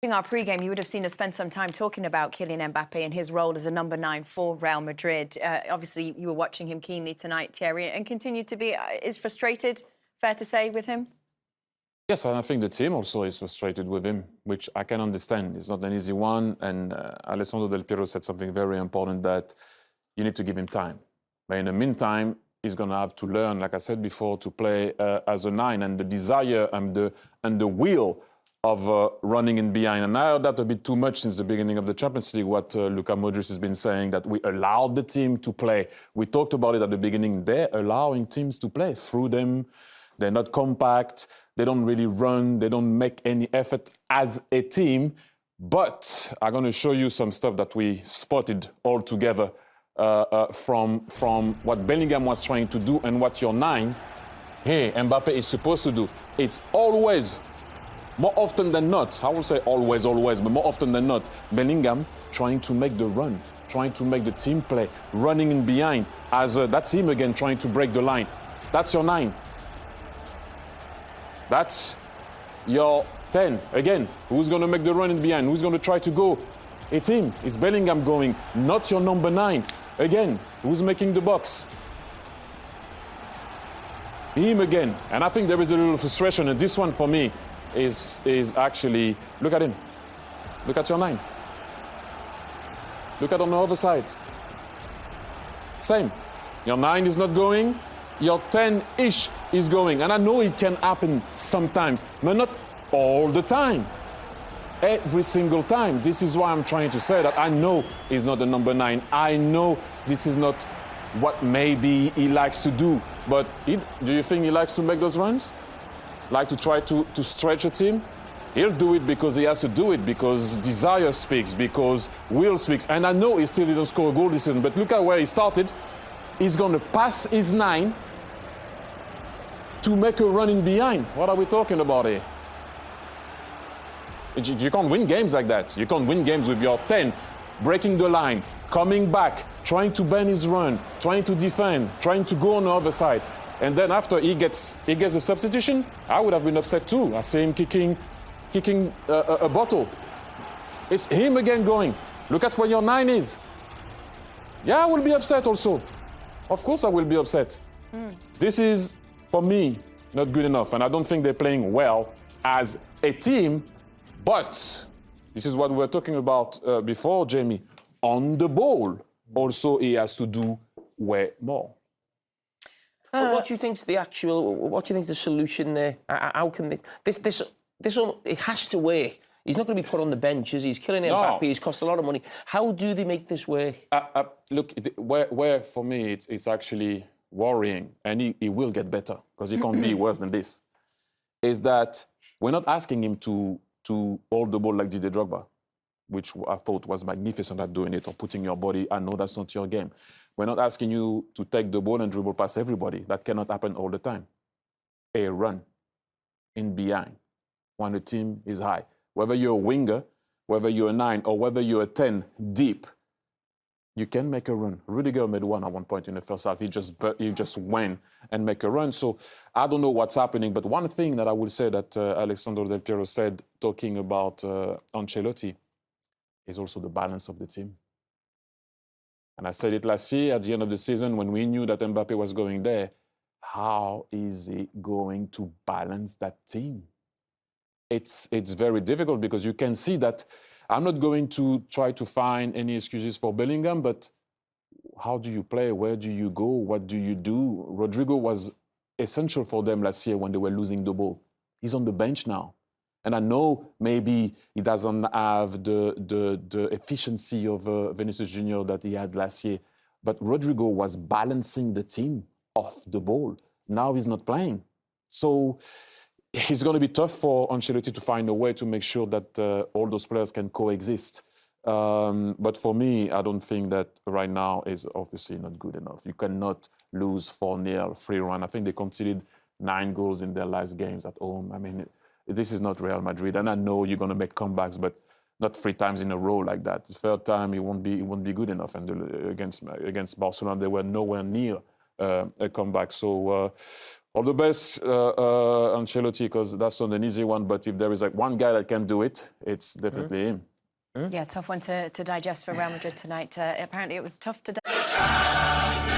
In our pre-game, you would have seen us spend some time talking about Kylian Mbappe and his role as a number 9 for Real Madrid. Obviously, you were watching him keenly tonight, Thierry, and continue to be. Is frustrated, fair to say, with him? Yes, and I think the team also is frustrated with him, which I can understand. It's not an easy one, and Alessandro Del Piero said something very important, that you need to give him time. But in the meantime, he's going to have to learn, like I said before, to play as a 9, and the desire and the will of running in behind. And I heard that a bit too much since the beginning of the Champions League, what Luka Modric has been saying, that we allowed the team to play. We talked about it at the beginning. They're allowing teams to play through them. They're not compact. They don't really run. They don't make any effort as a team. But I'm going to show you some stuff that we spotted all together from what Bellingham was trying to do and what your 9, hey, Mbappe is supposed to do. It's always, more often than not, I will say always, but more often than not, Bellingham trying to make the run, trying to make the team play, running in behind. That's him again trying to break the line. That's your 9. That's your 10. Again, who's going to make the run in behind? Who's going to try to go? It's him. It's Bellingham going, not your number 9. Again, who's making the box? Him again. And I think there is a little frustration. And this one for me is actually, look at him. Look at your 9. Look at on the other side. Same. Your 9 is not going. Your 10-ish is going. And I know it can happen sometimes, but not all the time. Every single time. This is why I'm trying to say that I know he's not the number 9. I know this is not what maybe he likes to do. But do you think he likes to make those runs? Like to try to stretch a team? He'll do it because he has to do it, because desire speaks, because will speaks. And I know he still didn't score a goal this season, but look at where he started. He's going to pass his 9 to make a run in behind. What are we talking about here? You can't win games like that. You can't win games with your 10 breaking the line, coming back, trying to bend his run, trying to defend, trying to go on the other side. And then after he gets a substitution, I would have been upset too. I see him kicking a bottle. It's him again going. Look at where your 9 is. Yeah, I will be upset also. Of course I will be upset. This is, for me, not good enough. And I don't think they're playing well as a team. But this is what we were talking about before, Jamie. On the ball, also he has to do way more. What do you think's the actual? What do you think's the solution there? How can this? It has to work. He's not going to be put on the bench, is he? He's killing Mbappe. He's cost a lot of money. How do they make this work? Look, where for me it's actually worrying, and he will get better because he can't be worse than this. Is that we're not asking him to hold the ball like Didier Drogba, which I thought was magnificent at doing it, or putting your body. I know that's not your game. We're not asking you to take the ball and dribble past everybody. That cannot happen all the time. A run in behind when the team is high. Whether you're a winger, whether you're a 9, or whether you're a 10 deep, you can make a run. Rudiger made one at one point in the first half. He just went and make a run. So I don't know what's happening. But one thing that I would say that Alessandro Del Piero said, talking about Ancelotti, is also the balance of the team. And I said it last year at the end of the season when we knew that Mbappe was going there. How is he going to balance that team? It's very difficult because you can see that. I'm not going to try to find any excuses for Bellingham, but how do you play? Where do you go? What do you do? Rodrigo was essential for them last year when they were losing the ball. He's on the bench now. And I know maybe he doesn't have the efficiency of Vinicius Junior that he had last year, but Rodrigo was balancing the team off the ball. Now he's not playing. So it's going to be tough for Ancelotti to find a way to make sure that all those players can coexist. But for me, I don't think that right now is obviously not good enough. You cannot lose 4-0, 3-1. I think they conceded 9 goals in their last games at home. I mean, this is not Real Madrid. And I know you're going to make comebacks, but not 3 times in a row like that. The third time, it won't be good enough. And against Barcelona, they were nowhere near a comeback. So All the best, Ancelotti, because that's not an easy one. But if there is like one guy that can do it, it's definitely him. Yeah, tough one to digest for Real Madrid tonight. Apparently, it was tough to digest.